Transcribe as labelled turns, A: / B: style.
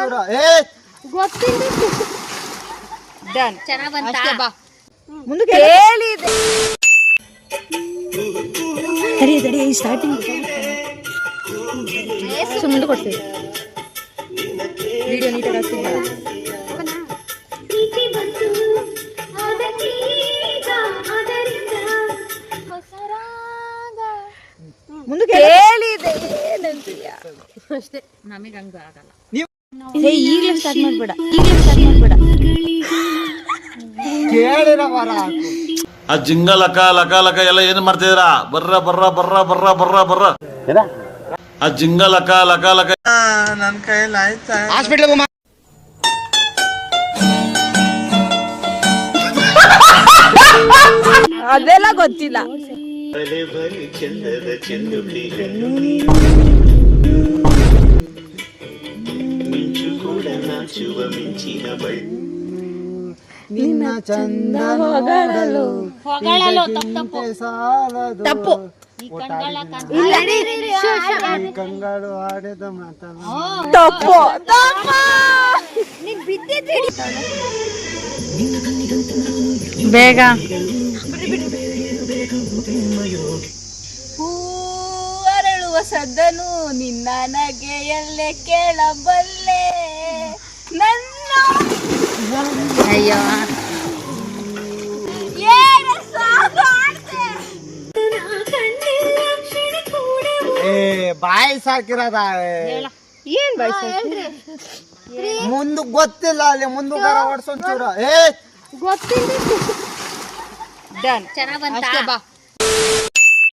A: ಚೂರು
B: ಗೊತ್ತಿಲ್ಲ.
C: ಡನ್.
B: ಚೆನ್ನಾಗ್ ಬಂತಾ?
C: ಅಷ್ಟೇ ಬಾ.
B: ಮುಂದಕ್ಕೆ
C: ಕೇಳಿದೆ.
B: ತಡಿ ಸ್ಟಾರ್ಟಿಂಗ್ ಮುಂದೆ ಕೊಡ್ತೀವಿ.
C: ವಿಡಿಯೋ ನೀಟಾಗಿ ಆಗ್ತಿಲ್ಲ.
B: ಮುಂದಕ್ಕೆ
C: ಕೇಳಿದೆ ಏನಂತೀಯ ಅಷ್ಟೇ. ನಮಗೆ ಹಂಗ ಆಗಲ್ಲ.
B: ಈಗಲೇ ಸ್ಟಾರ್ಟ್ ಮಾಡ್ಬೇಡ.
A: ಕೇಳಿರ ಮರ
D: ಆ ಜಿಂಗ ಲಕ ಲಕ ಲಕ ಎಲ್ಲ ಏನ್ ಮಾಡ್ತಿದ್ದೀರಾ? ಬರ್ರ ಆ ಜಿಂಗ ಲಕ ಲಕ ಲಕ
A: ನನ್ ಕೈಯಲ್ಲಿ ಆಯ್ತಾ?
E: ಹಾಸ್ಪಿಟ್ಲ್
C: ಅದೆಲ್ಲ ಗೊತ್ತಿಲ್ಲ.
A: ನಿನ್ನ ಚಂದ ಹೊಗಳಲು ಸಾಲದು.
C: ತಪ್ಪು.
A: ಕಂಗಳು ಆಡಿದ ಮಾತಲ್ಲ.
C: ತಪ್ಪು.
B: ಬೇಗ
C: ಹೂವರಳುವ ಸದ್ದನು ನಿನ್ನ ನಗೆಯಲ್ಲೇ ಕೇಳಬಲ್ಲೆ ನನ್ನ.
B: ಅಯ್ಯೋ
A: ಬಾಯಿ ಸಾಕಿರದ
C: ಏನ್
A: ಮುಂದ ಗೊತ್ತಿಲ್ಲ. ಅಲ್ಲಿ ಮುಂದಗಾರ ಓಡಿಸೋದ್ ಚೂರು
C: ಗೊತ್ತಿಲ್ಲ. ಡನ್.
B: ಚೆನ್ನಾಗ್ ಬಂತಾ?
C: ಅಷ್ಟೇ ಬಾ.